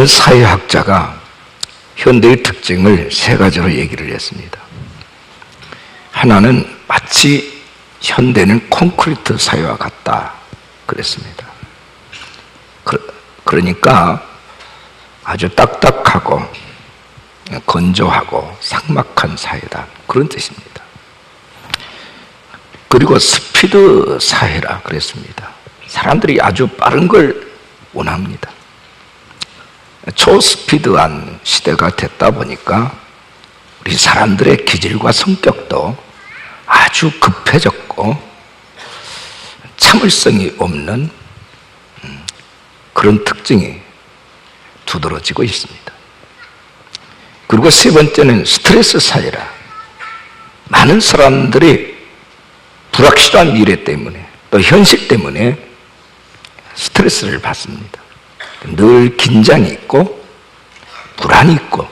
어느 사회학자가 현대의 특징을 세 가지로 얘기를 했습니다. 하나는 마치 현대는 콘크리트 사회와 같다 그랬습니다. 그러니까 아주 딱딱하고 건조하고 삭막한 사회다, 그런 뜻입니다. 그리고 스피드 사회라 그랬습니다. 사람들이 아주 빠른 걸 원합니다. 초스피드한 시대가 됐다 보니까 우리 사람들의 기질과 성격도 아주 급해졌고 참을성이 없는 그런 특징이 두드러지고 있습니다. 그리고 세 번째는 스트레스 사회라. 많은 사람들이 불확실한 미래 때문에 또 현실 때문에 스트레스를 받습니다. 늘 긴장이 있고 불안이 있고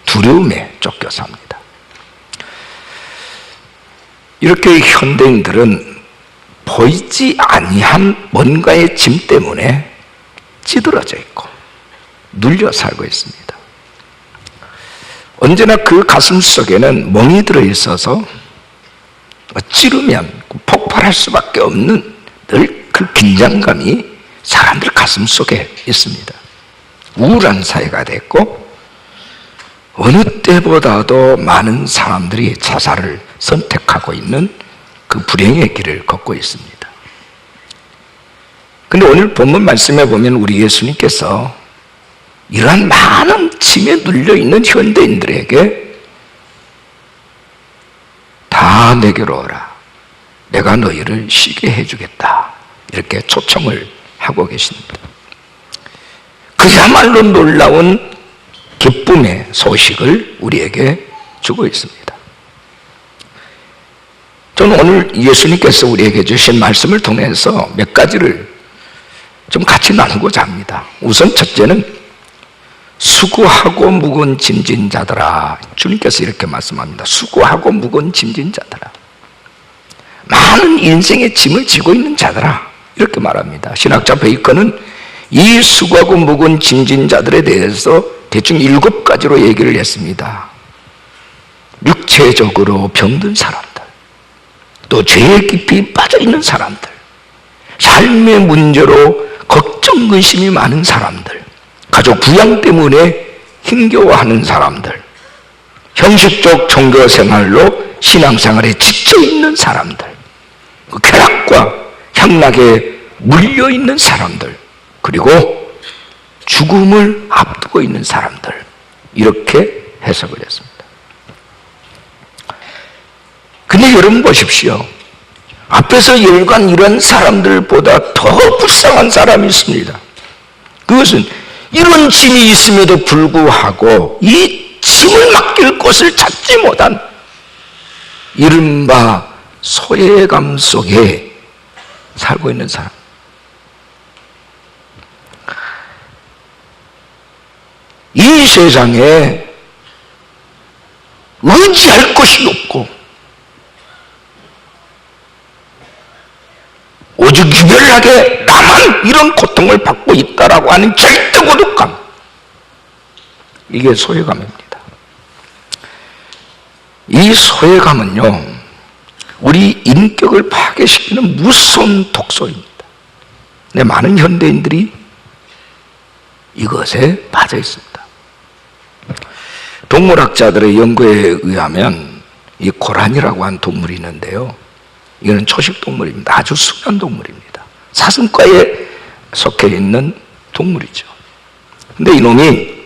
두려움에 쫓겨 삽니다. 이렇게 현대인들은 보이지 아니한 뭔가의 짐 때문에 찌들어져 있고 눌려 살고 있습니다. 언제나 그 가슴 속에는 멍이 들어있어서 찌르면 폭발할 수밖에 없는 늘 그 긴장감이 사람들 가슴 속에 있습니다. 우울한 사회가 됐고 어느 때보다도 많은 사람들이 자살을 선택하고 있는 그 불행의 길을 걷고 있습니다. 그런데 오늘 본문 말씀에 보면 우리 예수님께서 이러한 많은 짐에 눌려있는 현대인들에게 다 내게로 오라, 내가 너희를 쉬게 해주겠다, 이렇게 초청을 하고 계십니다. 그야말로 놀라운 기쁨의 소식을 우리에게 주고 있습니다. 저는 오늘 예수님께서 우리에게 주신 말씀을 통해서 몇 가지를 좀 같이 나누고자 합니다. 우선 첫째는 수고하고 무거운 짐진 자들아, 주님께서 이렇게 말씀합니다. 수고하고 무거운 짐진 자들아, 많은 인생의 짐을 지고 있는 자들아, 이렇게 말합니다. 신학자 베이컨은 이 수고하고 무거운 짐진 자들에 대해서 대충 7가지로 얘기를 했습니다. 육체적으로 병든 사람들, 또 죄에 깊이 빠져있는 사람들, 삶의 문제로 걱정, 근심이 많은 사람들, 가족 부양 때문에 힘겨워하는 사람들, 형식적 종교 생활로 신앙생활에 지쳐있는 사람들, 쾌락과 향락에 물려있는 사람들, 그리고 죽음을 앞두고 있는 사람들, 이렇게 해석을 했습니다. 근데 여러분 보십시오. 앞에서 열간 이런 사람들보다 더 불쌍한 사람이 있습니다. 그것은 이런 짐이 있음에도 불구하고 이 짐을 맡길 곳을 찾지 못한 이른바 소외감 속에 살고 있는 사람. 이 세상에 의지할 것이 없고 오직 유별나게 나만 이런 고통을 받고 있다라고 하는 절대 고독감, 이게 소외감입니다. 이 소외감은요, 우리 인격을 파괴시키는 무서운 독소입니다. 근데 많은 현대인들이 이것에 빠져 있습니다. 동물학자들의 연구에 의하면 이 고라니라고 하는 동물이 있는데요, 이거는 초식동물입니다. 아주 순한 동물입니다. 사슴과에 속해 있는 동물이죠. 근데 이놈이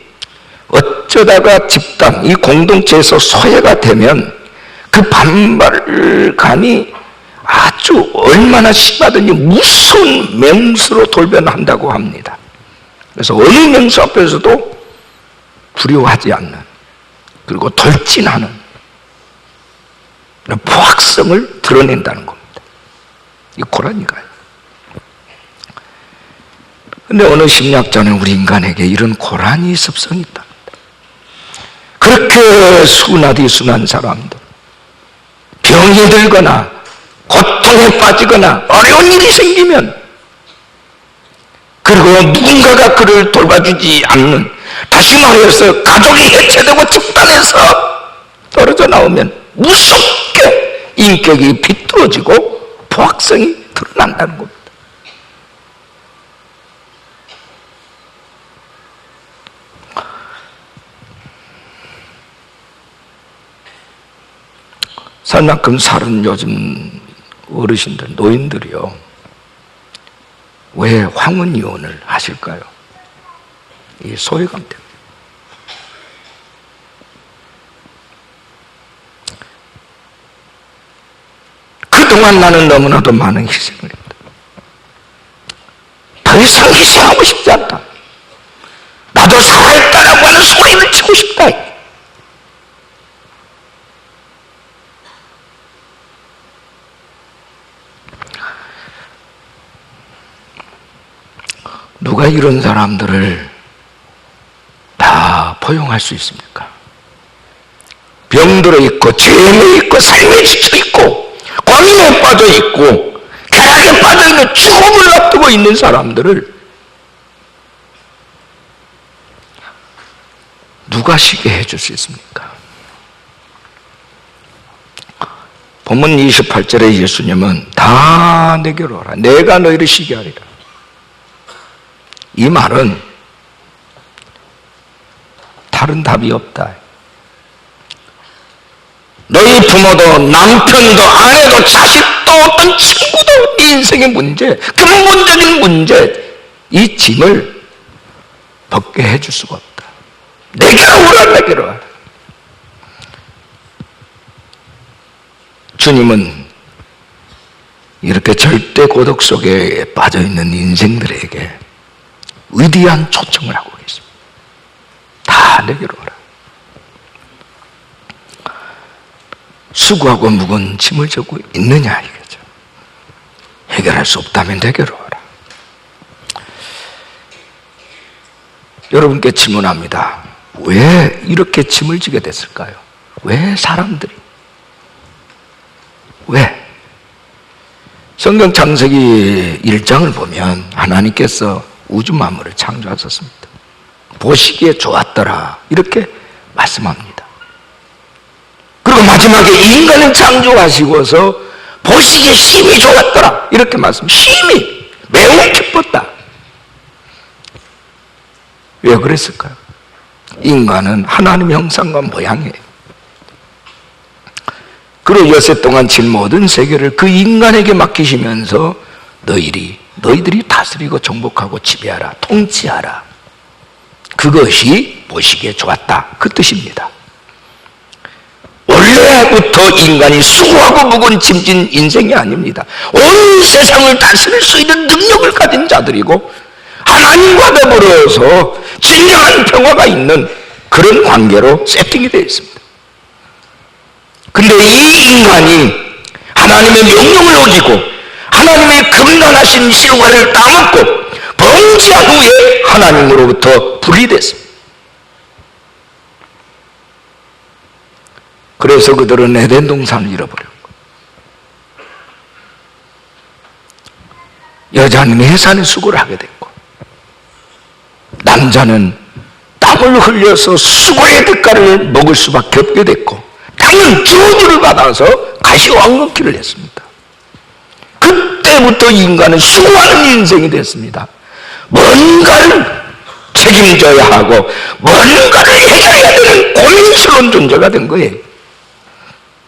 어쩌다가 집단, 이 공동체에서 소외가 되면 그 반발감이 아주 얼마나 심하든지 무서운 맹수로 돌변한다고 합니다. 그래서 어느 맹수 앞에서도 두려워하지 않는, 그리고 돌진하는 포악성을 드러낸다는 겁니다. 이 고라니가요. 근데 어느 심리학자는 우리 인간에게 이런 고라니 습성이 있답니다. 그렇게 순하디 순한 사람도 병이 들거나 고통에 빠지거나 어려운 일이 생기면 그 그리고 누군가가 그를 돌봐주지 않는, 다시 말해서 가족이 해체되고 집단에서 떨어져 나오면 무섭게 인격이 비뚤어지고 포악성이 드러난다는 겁니다. 살만큼 살은 요즘 어르신들, 노인들이요, 왜 황혼 이혼을 하실까요? 이 소외감 때문에. 그동안 나는 너무나도 많은 희생을 했다. 더 이상 희생하고 싶지 않다. 나도 살아있다라고 하는 소리를 치고 싶다. 누가 이런 사람들을 다 포용할 수 있습니까? 병들어 있고 죄에 있고 삶에 지쳐 있고 고민에 빠져 있고 쾌락에 빠져 있는, 죽음을 앞두고 있는 사람들을 누가 쉬게 해줄 수 있습니까? 본문 28절에 예수님은 다 내게로 오라, 내가 너희를 쉬게 하리라. 이 말은 다른 답이 없다. 너희 부모도 남편도 아내도 자식도 어떤 친구도 네 인생의 문제, 근본적인 문제, 이 짐을 벗게 해줄 수가 없다. 내게로 오라, 내게로 오라. 주님은 이렇게 절대 고독 속에 빠져있는 인생들에게 위대한 초청을 하고 계십니다. 다 내게로 오라. 수고하고 무거운 짐을 져고 있느냐 이거죠. 해결할 수 없다면 내게로 오라. 여러분께 질문합니다. 왜 이렇게 짐을 지게 됐을까요? 왜 사람들이? 왜? 성경 창세기 1장을 보면 하나님께서 우주 만물을 창조하셨습니다. 보시기에 좋았더라 이렇게 말씀합니다. 그리고 마지막에 인간을 창조하시고서 보시기에 심히 좋았더라 이렇게 말씀. 심히 매우 기뻤다. 왜 그랬을까요? 인간은 하나님의 형상과 모양이에요. 그리고 여세 동안 진 모든 세계를 그 인간에게 맡기시면서 너희들이 다스리고 정복하고 지배하라, 통치하라. 그것이 보시기에 좋았다, 그 뜻입니다. 원래부터 인간이 수고하고 무거운 짐진 인생이 아닙니다. 온 세상을 다스릴 수 있는 능력을 가진 자들이고 하나님과 더불어서 진정한 평화가 있는 그런 관계로 세팅이 되어 있습니다. 근데 이 인간이 하나님의 명령을 어기고 하나님의 금단하신 실과를 따먹고 범죄한 후에 하나님으로부터 분리됐습니다. 그래서 그들은 에덴 동산을 잃어버렸고, 여자는 해산의 수고를 하게 됐고, 남자는 땀을 흘려서 수고의 대가를 먹을 수밖에 없게 됐고, 땅은 저주를 받아서 가시왕걷기를 했습니다. 그때부터 인간은 수고하는 인생이 됐습니다. 뭔가를 책임져야 하고 뭔가를 해결해야 되는 고민스러운 존재가 된 거예요.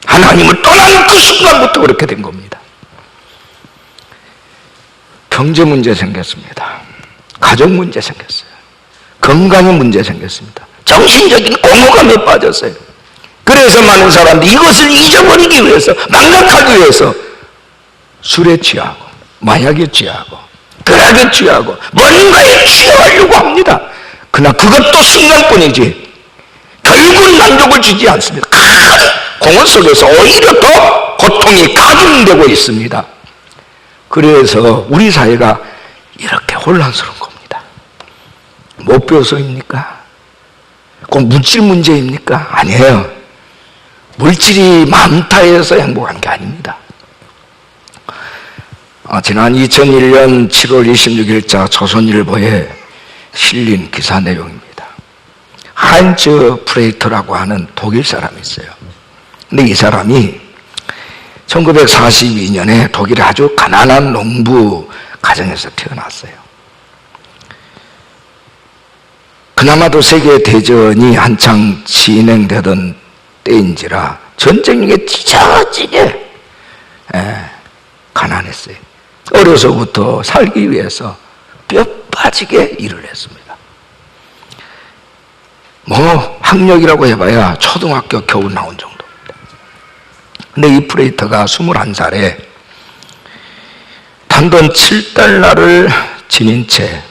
하나님을 떠난 그 순간부터 그렇게 된 겁니다. 경제 문제 생겼습니다. 가족 문제 생겼어요. 건강의 문제 생겼습니다. 정신적인 공허감에 빠졌어요. 그래서 많은 사람들이 이것을 잊어버리기 위해서, 망각하기 위해서 술에 취하고 마약에 취하고 쾌락에 취하고 뭔가에 취하려고 합니다. 그러나 그것도 순간뿐이지 결국 만족을 주지 않습니다. 큰 공허 속에서 오히려 더 고통이 가중되고 있습니다. 그래서 우리 사회가 이렇게 혼란스러운 겁니다. 못 배워서입니까? 꼭 물질 문제입니까? 아니에요. 물질이 많다 해서 행복한 게 아닙니다. 지난 2001년 7월 26일자 조선일보에 실린 기사 내용입니다. 하인츠 프레이터라고 하는 독일 사람이 있어요. 근데 이 사람이 1942년에 독일의 아주 가난한 농부 가정에서 태어났어요. 그나마도 세계대전이 한창 진행되던 때인지라 전쟁에 찢어지게 가난했어요. 어려서부터 살기 위해서 뼈 빠지게 일을 했습니다. 학력이라고 해봐야 초등학교 겨우 나온 정도입니다. 근데 이 프레이터가 21살에 단돈 $7를 지닌 채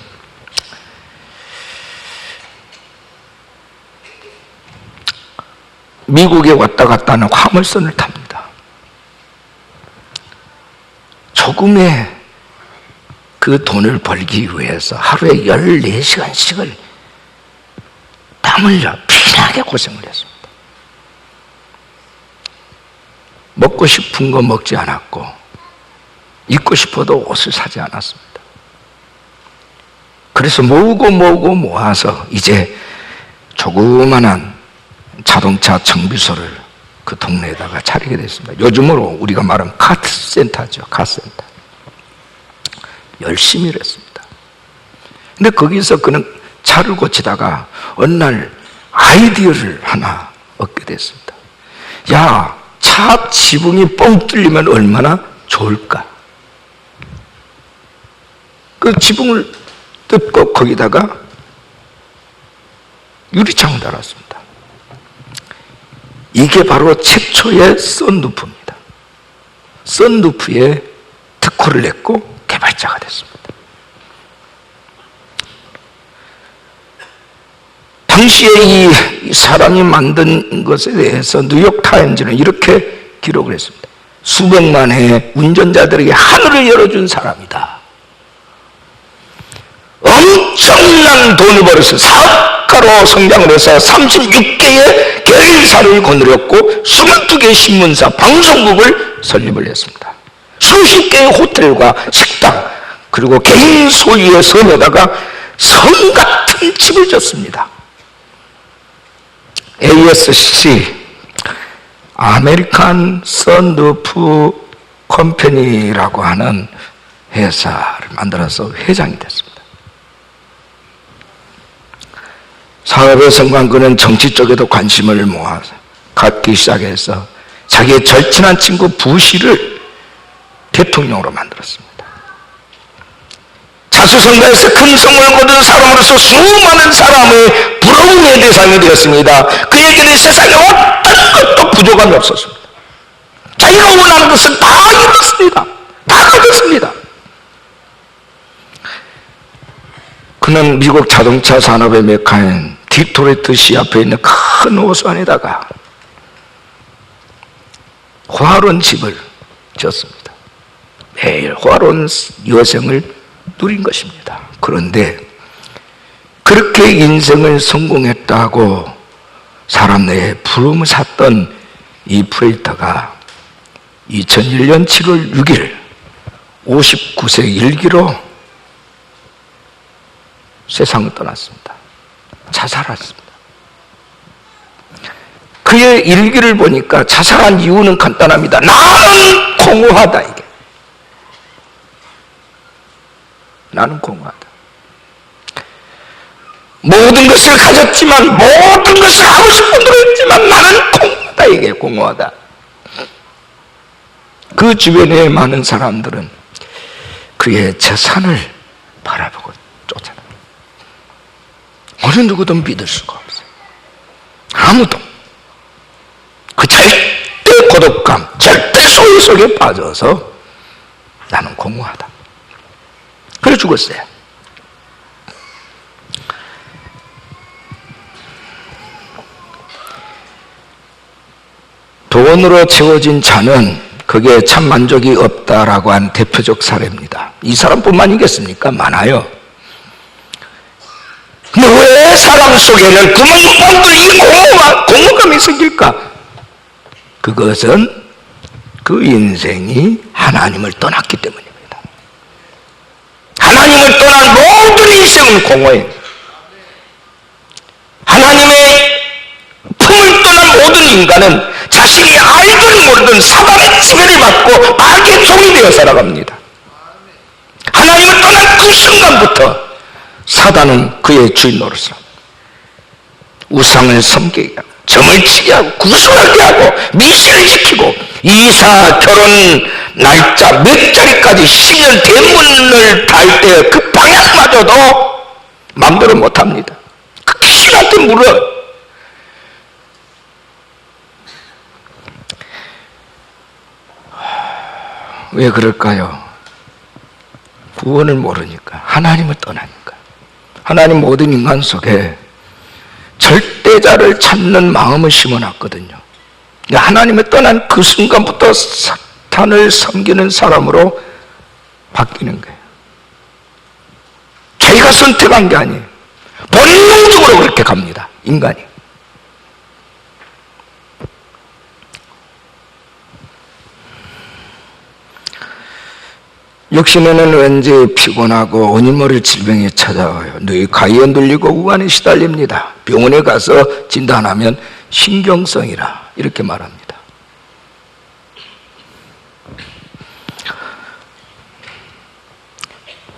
미국에 왔다 갔다 하는 화물선을 탑니다. 조금의 그 돈을 벌기 위해서 하루에 14시간씩을 땀 흘려 피나게 고생을 했습니다. 먹고 싶은 거 먹지 않았고 입고 싶어도 옷을 사지 않았습니다. 그래서 모아서 이제 조그만한 자동차 정비소를 그 동네에다가 차리게 됐습니다. 요즘으로 우리가 말하면 카센터죠. 카센터. 열심히 일했습니다. 근데 거기서 그는 차를 고치다가 어느 날 아이디어를 하나 얻게 됐습니다. 야, 차 지붕이 뻥 뚫리면 얼마나 좋을까? 그 지붕을 뜯고 거기다가 유리창을 달았습니다. 이게 바로 최초의 썬루프입니다. 썬루프에 특허를 냈고 개발자가 됐습니다. 당시에 이 사람이 만든 것에 대해서 뉴욕타임즈는 이렇게 기록을 했습니다. 수백만의 운전자들에게 하늘을 열어준 사람이다. 엄청난 돈을 벌어서 사업가로 성장을 해서 36개의 계열사를 거느렸고 22개의 신문사, 방송국을 설립을 했습니다. 수십 개의 호텔과 식당, 그리고 개인 소유의 섬에다가 성 같은 집을 졌습니다. ASC, 아메리칸 선루프 컴퍼니라고 하는 회사를 만들어서 회장이 됐습니다. 사업의 성공, 그는 정치 쪽에도 관심을 모아서 갖기 시작해서 자기의 절친한 친구 부시를 대통령으로 만들었습니다. 자수성가에서 큰 성공을 거둔 사람으로서 수많은 사람의 부러움의 대상이 되었습니다. 그에게는 세상에 어떤 것도 부족함이 없었습니다. 자기가 원하는 것은 다 이뤘습니다. 다 가졌습니다. 그는 미국 자동차 산업의 메카인 디트로이트시 앞에 있는 큰 호수 안에다가 호화로운 집을 지었습니다. 매일 호화로운 여생을 누린 것입니다. 그런데 그렇게 인생을 성공했다고 사람 내에 부름을 샀던 이 프레이터가 2001년 7월 6일 59세 일기로 세상을 떠났습니다. 자살했습니다. 그의 일기를 보니까 자살한 이유는 간단합니다. 나는 공허하다. 이게 나는 공허하다. 모든 것을 가졌지만, 모든 것을 하고 싶은 대로 했지만 나는 공허하다. 이게 공허하다. 그 주변의 많은 사람들은 그의 재산을 바라보고 쫓아다. 어느 누구도 믿을 수가 없어요. 아무도. 그 절대 고독감, 절대 소유 속에 빠져서 나는 공허하다. 그래 죽었어요. 돈으로 채워진 차는 그게 참 만족이 없다라고 한 대표적 사례입니다. 이 사람뿐만이겠습니까? 많아요. 근데 왜 사람 속에는 구멍이 공허감이 생길까? 그것은 그 인생이 하나님을 떠났기 때문입니다. 하나님을 떠난 모든 인생은 공허해요. 하나님의 품을 떠난 모든 인간은 자신이 알든 모르든 사단의 지배를 받고 악의 종이 되어 살아갑니다. 하나님을 떠난 그 순간부터 사단은 그의 주인 노릇을 우상을 섬기게 하고 점을 치게 하고 구술하게 하고 미신을 지키고 이사 결혼 날짜 몇 자리까지 10년 대문을 달 때 그 방향마저도 마음대로 못합니다. 그 귀신한테 물어요. 왜 그럴까요? 구원을 모르니까, 하나님을 떠나니까. 하나님 모든 인간 속에 절대자를 찾는 마음을 심어놨거든요. 하나님을 떠난 그 순간부터 사탄을 섬기는 사람으로 바뀌는 거예요. 자기가 선택한 게 아니에요. 본능적으로 그렇게 갑니다, 인간이. 역시는 왠지 피곤하고 원인모를 질병이 찾아와요. 뇌 가위에 눌리고 우환에 시달립니다. 병원에 가서 진단하면 신경성이라 이렇게 말합니다.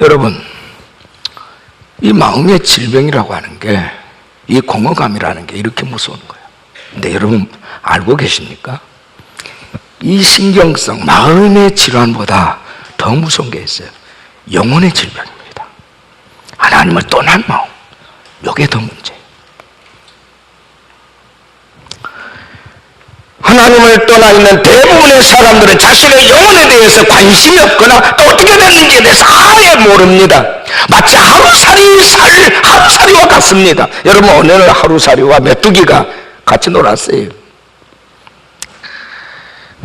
여러분, 이 마음의 질병이라고 하는 게, 이 공허감이라는 게 이렇게 무서운 거예요. 근데 여러분 알고 계십니까? 이 신경성, 마음의 질환보다 더 무서운 게 있어요. 영혼의 질병입니다. 하나님을 떠난 마음, 이게 더 문제예요. 하나님을 떠나 있는 대부분의 사람들은 자신의 영혼에 대해서 관심이 없거나 또 어떻게 됐는지에 대해서 아예 모릅니다. 마치 하루살이와 같습니다. 여러분, 오늘 하루살이와 메뚜기가 같이 놀았어요.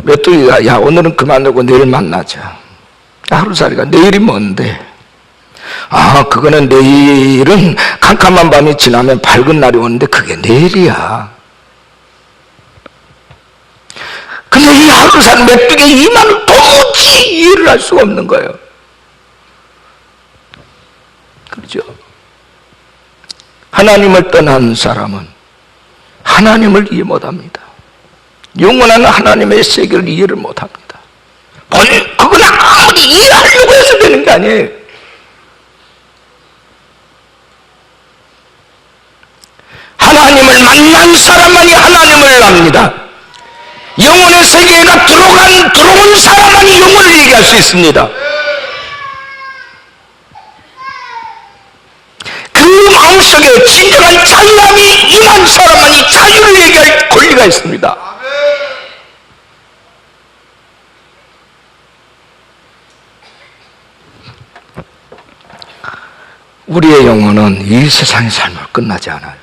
메뚜기가 야, 오늘은 그만두고 내일 만나자. 하루살이가 내일이 뭔데? 아, 그거는 내일은 캄캄한 밤이 지나면 밝은 날이 오는데 그게 내일이야. 근데 이 하루살 메뚜기의 이 말을 도무지 이해를 할 수가 없는 거예요. 그렇죠? 하나님을 떠난 사람은 하나님을 이해 못합니다. 영원한 하나님의 세계를 이해를 못합니다. 그건 아무리 이해하려고 해서 되는 게 아니에요. 하나님을 만난 사람만이 하나님을 압니다. 영혼의 세계가 들어온 사람만이 영혼을 얘기할 수 있습니다. 그 마음속에 진정한 자유함이 임한 사람만이 자유를 얘기할 권리가 있습니다. 우리의 영혼은 이 세상의 삶으로 끝나지 않아요.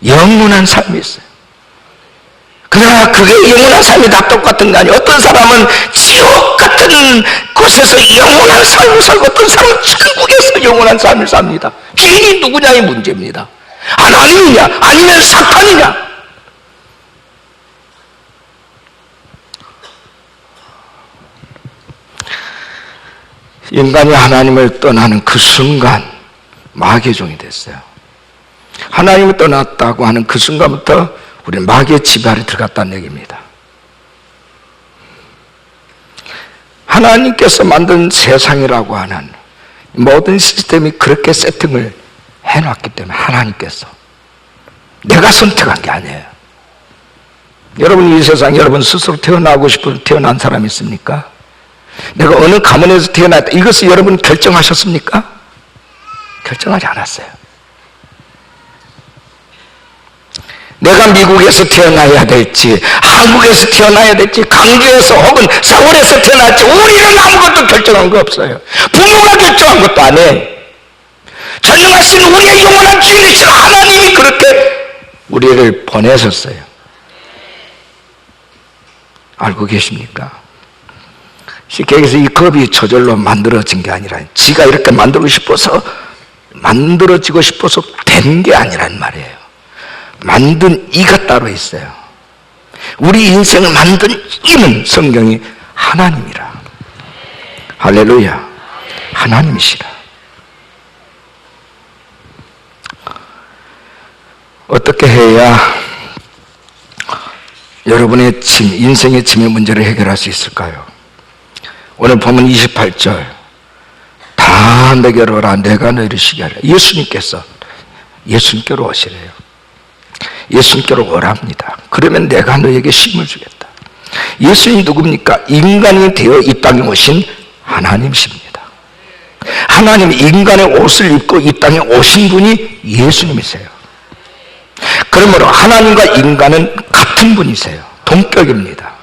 영원한 삶이 있어요. 그러나 그게 영원한 삶이 다 똑같은 게 아니에요. 어떤 사람은 지옥 같은 곳에서 영원한 삶을 살고 어떤 사람은 천국에서 영원한 삶을 삽니다. 주인이 누구냐의 문제입니다. 하나님이냐 아니면 사탄이냐. 인간이 하나님을 떠나는 그 순간 마귀의 종이 됐어요. 하나님을 떠났다고 하는 그 순간부터 우리는 마귀의 지배 아래 들어갔다는 얘기입니다. 하나님께서 만든 세상이라고 하는 모든 시스템이 그렇게 세팅을 해놨기 때문에 하나님께서, 내가 선택한 게 아니에요. 여러분, 이 세상 여러분 스스로 태어나고 싶어서 태어난 사람 있습니까? 내가 어느 가문에서 태어났다, 이것을 여러분 결정하셨습니까? 결정하지 않았어요. 내가 미국에서 태어나야 될지, 한국에서 태어나야 될지, 강주에서 혹은 서울에서 태어날지 우리는 아무것도 결정한 거 없어요. 부모가 결정한 것도 아니에요. 전능하신 우리의 영원한 주인이신 하나님이 그렇게 우리를 보내셨어요. 알고 계십니까? 쉽게 얘기해서 이 겁이 저절로 만들어진 게 아니라 지가 이렇게 만들어지고 싶어서 된 게 아니란 말이에요. 만든 이가 따로 있어요. 우리 인생을 만든 이는 성경이 하나님이라. 할렐루야. 하나님이시라. 어떻게 해야 여러분의 인생의 짐의 문제를 해결할 수 있을까요? 오늘 보면 28절, 다 내게로 오라, 내가 너희를 쉬게 하리라. 예수님께서 예수님께로 오시래요. 예수님께로 오랍니다. 그러면 내가 너에게 쉼을 주겠다. 예수님 누굽니까? 인간이 되어 이 땅에 오신 하나님이십니다. 하나님 인간의 옷을 입고 이 땅에 오신 분이 예수님이세요. 그러므로 하나님과 인간은 같은 분이세요. 동격입니다.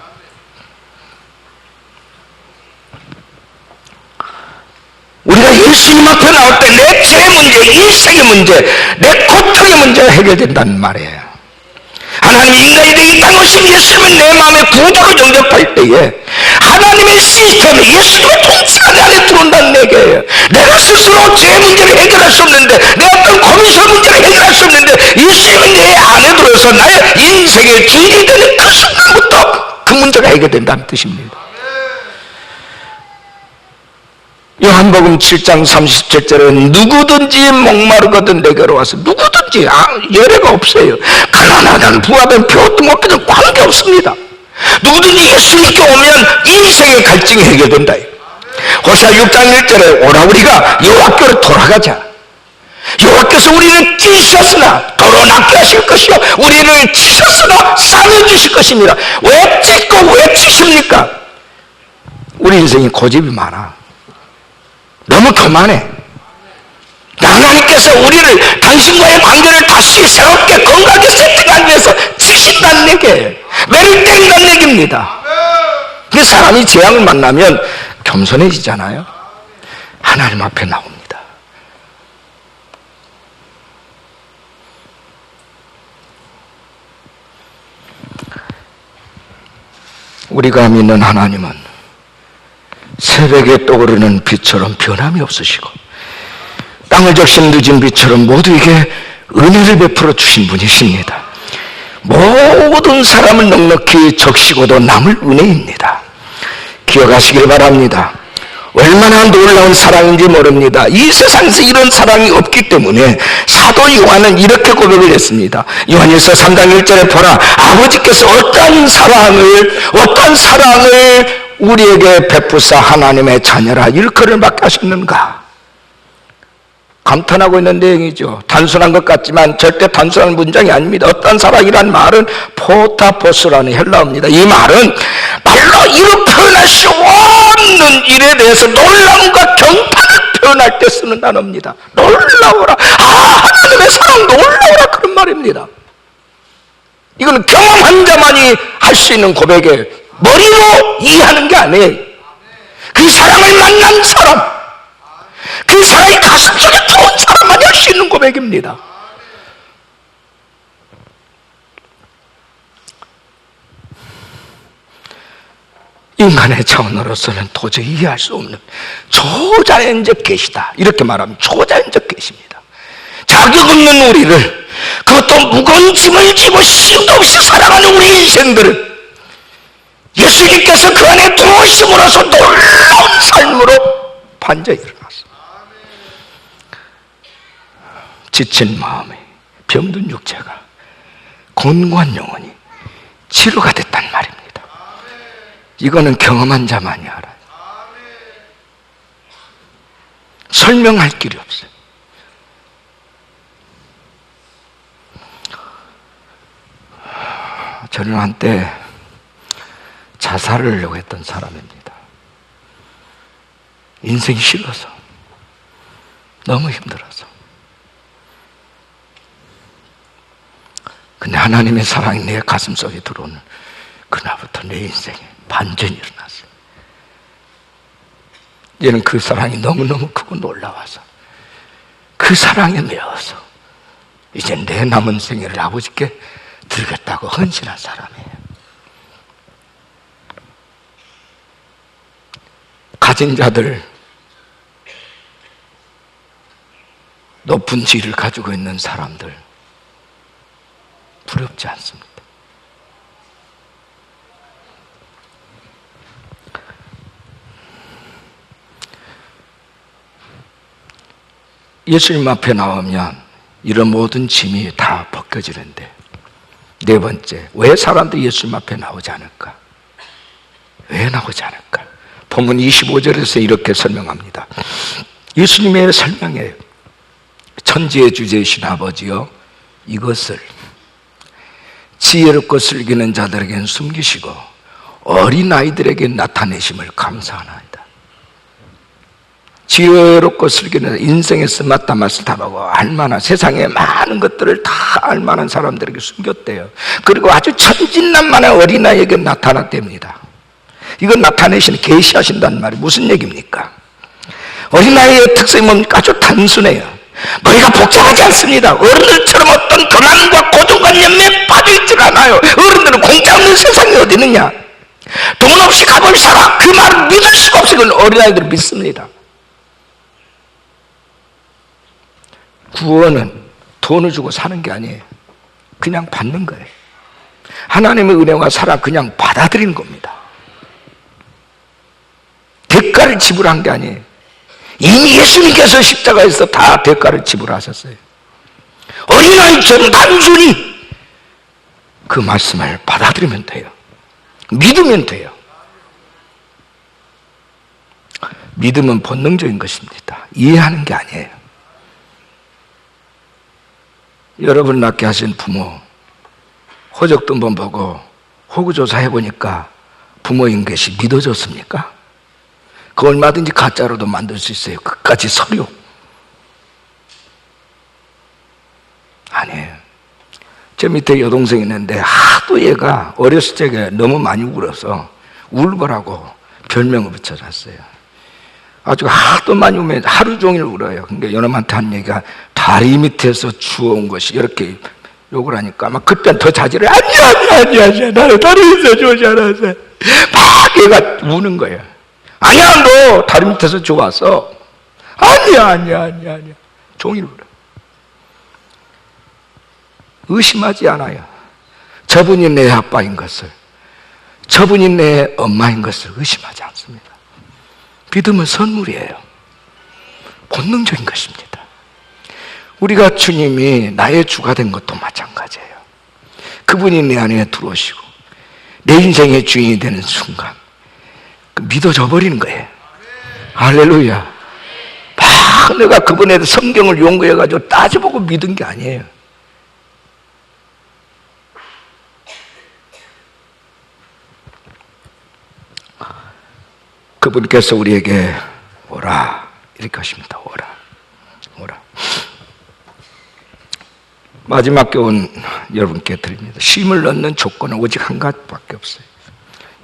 우리가 예수님 앞에 나올 때 내 죄의 문제, 인생의 문제, 내 고통의 문제가 해결된다는 말이에요. 하나님 인간이 되어 이 땅에 오신 예수님은 내 마음의 구주로 영접할 때에 하나님의 시스템에 예수님의 통치가 내 안에 들어온다는 얘기예요. 내가 스스로 죄의 문제를 해결할 수 없는데, 내 어떤 고민스러운 문제를 해결할 수 없는데, 예수님이 내 안에 들어서 나의 인생의 주인이 되는 그 순간부터 그 문제가 해결된다는 뜻입니다. 요한복음 7장 37절에 누구든지 목마르거든 내게로 와서, 누구든지, 예외가 없어요. 가난하든 부하든 교통업계든 관계없습니다. 누구든지 예수님께 오면 인생의 갈증이 해결된다. 호시아 6장 1절에 오라, 우리가 여호와께로 돌아가자. 여호와께서 우리를 찢으셨으나 도로 낫게 하실 것이요 우리를 치셨으나 싸매주실 것입니다. 왜 찢고 왜 치십니까? 우리 인생에 고집이 많아. 너무 교만해. 하나님께서 우리를 당신과의 관계를 다시 새롭게 건강하게 세팅하기 위해서 치신다는 얘기예요. 매를 때린다는 얘기입니다. 그 사람이 재앙을 만나면 겸손해지잖아요. 하나님 앞에 나옵니다. 우리가 믿는 하나님은 새벽에 떠오르는 빛처럼 변함이 없으시고 땅을 적신 늦은 빛처럼 모두에게 은혜를 베풀어 주신 분이십니다. 모든 사람을 넉넉히 적시고도 남을 은혜입니다. 기억하시길 바랍니다. 얼마나 놀라운 사랑인지 모릅니다. 이 세상에서 이런 사랑이 없기 때문에 사도 요한은 이렇게 고백을 했습니다. 요한일서 3장 1절에 보라, 아버지께서 어떤 사랑을 우리에게 베푸사 하나님의 자녀라 일컬을 맡게 하셨는가. 감탄하고 있는 내용이죠. 단순한 것 같지만 절대 단순한 문장이 아닙니다. 어떤 사랑이란 말은 포타포스라는 헬라어입니다. 이 말은 말로 이루 표현할 수 없는 일에 대해서 놀라움과 경탄을 표현할 때 쓰는 단어입니다. 놀라워라, 하나님의 사랑 놀라워라, 그런 말입니다. 이건 경험한 자만이 할 수 있는 고백이에요. 머리로 이해하는 게 아니에요. 그 사랑을 만난 사람, 그 사랑이 가슴속에 들어온 사람만이 할 수 있는 고백입니다. 인간의 차원으로서는 도저히 이해할 수 없는 초자연적 계시다, 이렇게 말하면 초자연적 계시입니다. 자격 없는 우리를, 그것도 무거운 짐을 지고 쉼도 없이 살아가는 우리 인생들을 예수님께서 그 안에 들어오심으로써 놀라운 삶으로 반전이 일어났습니다. 지친 마음에 병든 육체가 곤고한 영혼이 치료가 됐단 말입니다. 이거는 경험한 자만이 알아요. 설명할 길이 없어요. 저는 한때 자살을 하려고 했던 사람입니다. 인생이 싫어서, 너무 힘들어서. 근데 하나님의 사랑이 내 가슴속에 들어오는 그날부터 내 인생에 반전이 일어났어요. 이제는 그 사랑이 너무너무 크고 놀라워서 그 사랑에 매어서 이제 내 남은 생애를 아버지께 드리겠다고 헌신한 사람이에요. 가진 자들, 높은 지위를 가지고 있는 사람들 두렵지 않습니다. 예수님 앞에 나오면 이런 모든 짐이 다 벗겨지는데, 네 번째, 왜 사람들이 예수님 앞에 나오지 않을까? 왜 나오지 않을까? 본문 25절에서 이렇게 설명합니다. 예수님의 설명이에요. 천지의 주제이신 아버지여, 이것을 지혜롭고 슬기는 자들에게는 숨기시고 어린아이들에게 나타내심을 감사하나이다. 지혜롭고 슬기는 인생에서 맞다 맛을 답하고 알만한, 세상의 많은 것들을 다 알만한 사람들에게 숨겼대요. 그리고 아주 천진난만한 어린아이에게 나타났답니다. 이건 나타내시는, 계시하신다는 말이 무슨 얘기입니까? 어린아이의 특성이 뭡니까? 아주 단순해요. 머리가 복잡하지 않습니다. 어른들처럼 어떤 교만과 고정관념에 빠져있질 않아요. 어른들은 공짜 없는 세상이 어디 있느냐? 돈 없이 값을 사라, 그 말을 믿을 수가 없어요. 그건 어린아이들은 믿습니다. 구원은 돈을 주고 사는 게 아니에요. 그냥 받는 거예요. 하나님의 은혜와 사랑 그냥 받아들이는 겁니다. 대가를 지불한 게 아니에요. 이미 예수님께서 십자가에서 다 대가를 지불하셨어요. 어린아이처럼 단순히 그 말씀을 받아들이면 돼요. 믿으면 돼요. 믿음은 본능적인 것입니다. 이해하는 게 아니에요. 여러분 낳게 하신 부모, 호적도 한번 보고 호구조사 해보니까 부모인 것이 믿어졌습니까? 그 얼마든지 가짜로도 만들 수 있어요. 끝까지 서류. 아니에요. 제 밑에 여동생이 있는데 하도 얘가 어렸을 적에 너무 많이 울어서 울보라고 별명을 붙여놨어요. 아주 하도 많이 울면 하루 종일 울어요. 그러니까 여러분한테 한 얘기가 다리 밑에서 주워온 것이, 이렇게 욕을 하니까 막 그땐 더 자지를, 아니야 나는 다리 밑에서 주워오지 않았어. 막 얘가 우는 거예요. 아니야, 너 다리 밑에서 주워왔어. 아니야. 종일 울어. 의심하지 않아요. 저분이 내 아빠인 것을, 저분이 내 엄마인 것을 의심하지 않습니다. 믿음은 선물이에요. 본능적인 것입니다. 우리가 주님이 나의 주가 된 것도 마찬가지예요. 그분이 내 안에 들어오시고 내 인생의 주인이 되는 순간 믿어져 버리는 거예요. 할렐루야. 막 내가 그분의 성경을 연구해가지고 따져보고 믿은 게 아니에요. 그분께서 우리에게 오라 이렇게 하십니다. 오라. 마지막 교훈 여러분께 드립니다. 쉼을 넣는 조건은 오직 한 가지밖에 없어요.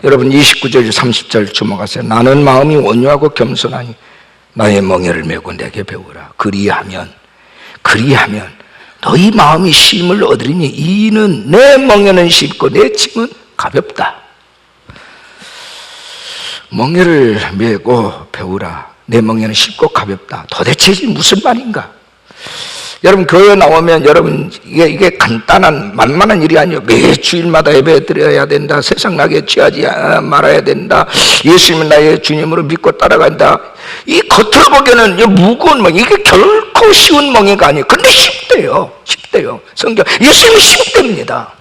여러분 29절 30절 주목하세요. 나는 마음이 온유하고 겸손하니 나의 멍에를 메고 내게 배우라. 그리하면 너희 마음이 쉼을 얻으리니 이는 내 멍에는 쉽고 내 짐은 가볍다. 멍에를 메고 배우라. 내 멍에는 쉽고 가볍다. 도대체 무슨 말인가? 여러분 교회 나오면 여러분 이게 간단한 만만한 일이 아니에요. 매 주일마다 예배 드려야 된다. 세상 나게 취하지 말아야 된다. 예수님은 나의 주님으로 믿고 따라간다. 이 겉으로 보기에는 무거운 멍, 이게 결코 쉬운 멍에가 아니에요. 근데 쉽대요. 성경 예수님이 쉽답니다.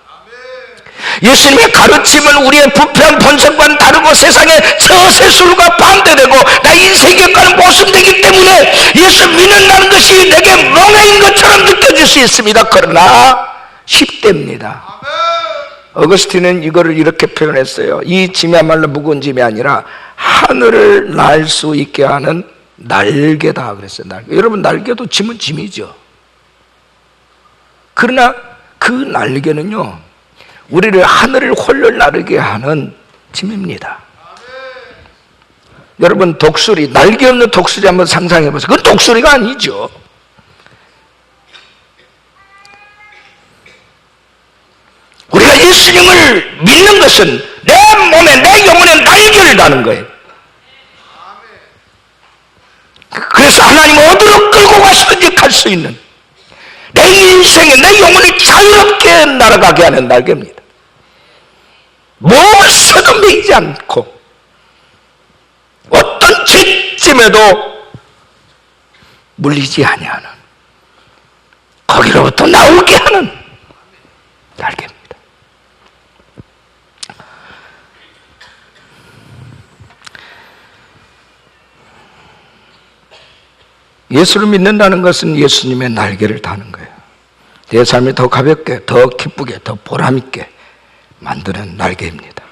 예수님의 가르침은 우리의 부패한 본성과는 다르고 세상의 처세술과 반대되고 나의 세계과는 모순되기 때문에 예수 믿는다는 것이 내게 멍해인 것처럼 느껴질 수 있습니다. 그러나 쉽답니다. 어거스틴은 이거를 이렇게 표현했어요. 이 짐이야말로 무거운 짐이 아니라 하늘을 날 수 있게 하는 날개다 그랬어요. 날개. 여러분 날개도 짐은 짐이죠. 그러나 그 날개는요 우리를 하늘을 홀로 나르게 하는 짐입니다. 여러분 독수리, 날개 없는 독수리 한번 상상해 보세요. 그건 독수리가 아니죠. 우리가 예수님을 믿는 것은 내 몸에, 내 영혼에 날개를 다는 거예요. 그래서 하나님 어디로 끌고 가시든지 갈 수 있는 내 인생에 내 영혼을 자유롭게 날아가게 하는 날개입니다. 무엇에도 매이지 않고 어떤 죄짐에도 물리지 아니하는, 거기로부터 나오게 하는 날개입니다. 예수를 믿는다는 것은 예수님의 날개를 다는 거예요. 내 삶이 더 가볍게, 더 기쁘게, 더 보람있게 만드는 날개입니다.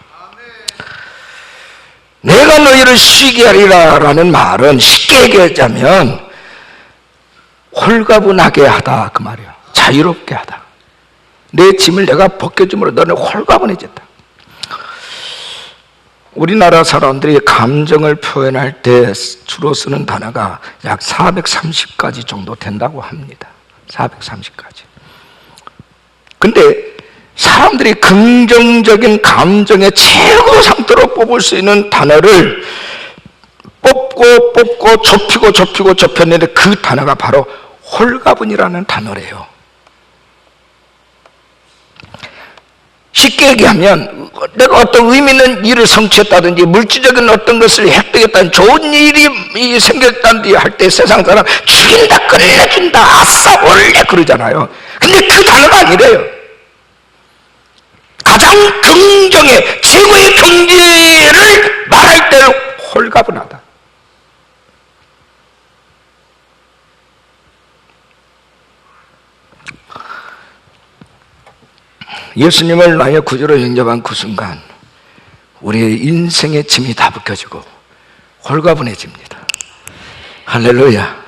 내가 너희를 쉬게 하리라 라는 말은 쉽게 얘기하자면 홀가분하게 하다 그 말이에요. 자유롭게 하다. 내 짐을 내가 벗겨줌으로 너는 홀가분해졌다. 우리나라 사람들이 감정을 표현할 때 주로 쓰는 단어가 약 430가지 정도 된다고 합니다. 430가지. 근데 사람들이 긍정적인 감정의 최고 상태로 뽑을 수 있는 단어를 뽑고 좁혔는데 그 단어가 바로 홀가분이라는 단어래요. 쉽게 얘기하면 내가 어떤 의미 있는 일을 성취했다든지 물질적인 어떤 것을 획득했다든지 좋은 일이 생겼다든지 할 때 세상 사람 죽인다, 끝내준다, 아싸, 원래 그러잖아요. 근데 그 단어가 아니래요. 가장 긍정의 최고의 경지를 말할 때는 홀가분하다. 예수님을 나의 구주로 영접한 그 순간 우리의 인생의 짐이 다 벗겨지고 홀가분해집니다. 할렐루야.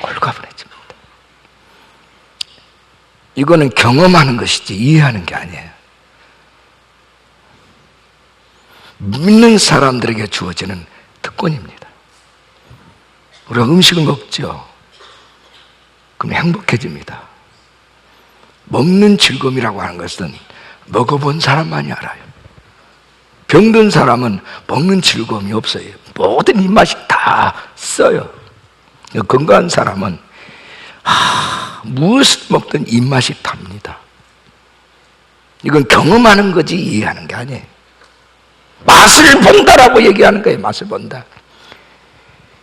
홀가분해집니다. 이거는 경험하는 것이지 이해하는 게 아니에요. 믿는 사람들에게 주어지는 특권입니다. 우리가 음식을 먹죠. 그럼 행복해집니다. 먹는 즐거움이라고 하는 것은 먹어본 사람만이 알아요. 병든 사람은 먹는 즐거움이 없어요. 모든 입맛이 다 써요. 건강한 사람은 무엇을 먹든 입맛이 답니다. 이건 경험하는 거지 이해하는 게 아니에요. 맛을 본다라고 얘기하는 거예요. 맛을 본다.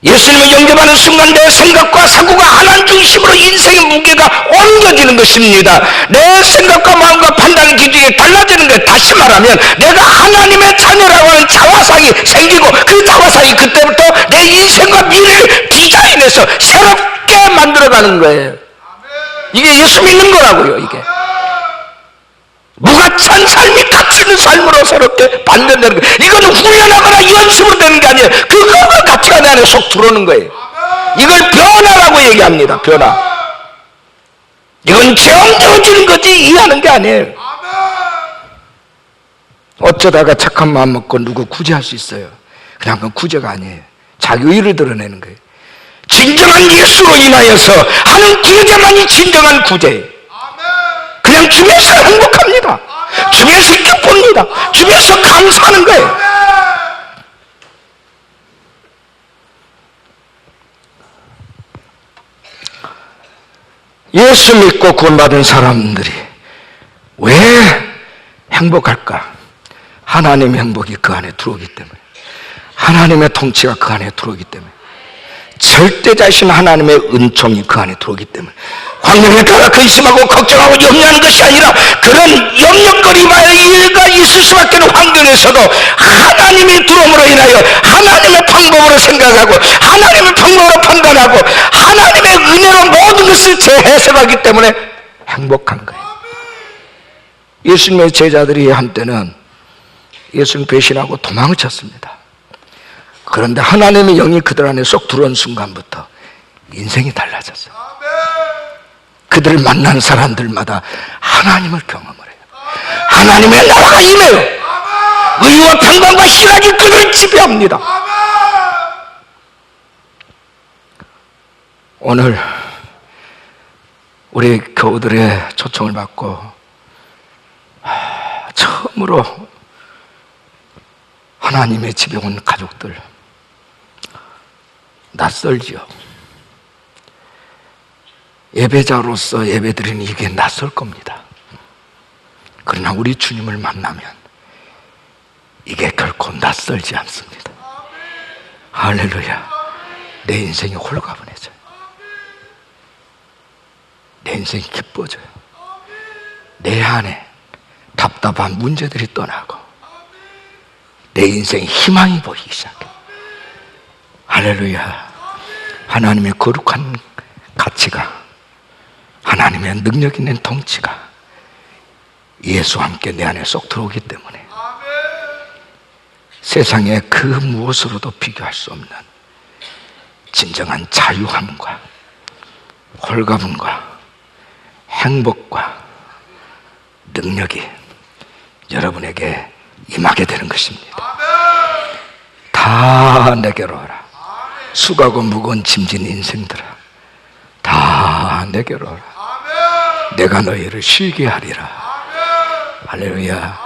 예수님을 영접하는 순간 내 생각과 사고가 하나님 중심으로 인생의 무게가 옮겨지는 것입니다. 내 생각과 마음과 판단 기준이 달라지는 거예요. 다시 말하면 내가 하나님의 자녀라고 하는 자화상이 생기고 그 자화상이 그때부터 내 인생과 미래를 디자인해서 새롭게 만들어가는 거예요. 이게 예수 믿는 거라고요. 이게 무가치한 삶이 가치 있는 삶으로 새롭게 반전되는 거예요. 이건 후련하거나 연습으로 되는 게 아니에요. 그거가 가치가 내 안에 속 들어오는 거예요. 이걸 변화라고 얘기합니다. 변화. 이건 정해지는 거지 이해하는 게 아니에요. 어쩌다가 착한 마음 먹고 누구 구제할 수 있어요. 그냥 그건 구제가 아니에요. 자기 의를 드러내는 거예요. 진정한 예수로 인하여서 하는 구제만이 진정한 구제예요. 그냥 주에서 행복합니다. 주에서 기쁩니다. 주에서 감사하는 거예요. 예수 믿고 구원받은 사람들이 왜 행복할까? 하나님의 행복이 그 안에 들어오기 때문에, 하나님의 통치가 그 안에 들어오기 때문에, 절대자신 하나님의 은총이 그 안에 들어오기 때문에, 환경에 따라 근심하고 걱정하고 염려하는 것이 아니라 그런 염려거리가 있을 수밖에 없는 환경에서도 하나님이 들어옴으로 인하여 하나님의 방법으로 생각하고 하나님의 방법으로 판단하고 하나님의 은혜로 모든 것을 재해석하기 때문에 행복한 거예요. 예수님의 제자들이 한때는 예수님 배신하고 도망을 쳤습니다. 그런데 하나님의 영이 그들 안에 쏙 들어온 순간부터 인생이 달라졌어요. 그들을 만난 사람들마다 하나님을 경험을 해요. 하나님의 나라가 임해요. 의와 평강과 희락이 그들을 지배합니다. 오늘 우리 교우들의 초청을 받고 처음으로 하나님의 집에 온 가족들 낯설지요. 예배자로서 예배드리는 이게 낯설 겁니다. 그러나 우리 주님을 만나면 이게 결코 낯설지 않습니다. 할렐루야. 내 인생이 홀가분해져요. 내 인생이 기뻐져요. 내 안에 답답한 문제들이 떠나고 내 인생에 희망이 보이기 시작해. 할렐루야. 하나님의 거룩한 가치가, 하나님의 능력 있는 통치가 예수와 함께 내 안에 쏙 들어오기 때문에 세상의 그 무엇으로도 비교할 수 없는 진정한 자유함과 홀가분과 행복과 능력이 여러분에게 임하게 되는 것입니다. 다 내게로 오라. 수고하고 무거운 짐진 인생들아, 다 내게로 오라. 내가 너희를 쉬게 하리라. 할렐루야.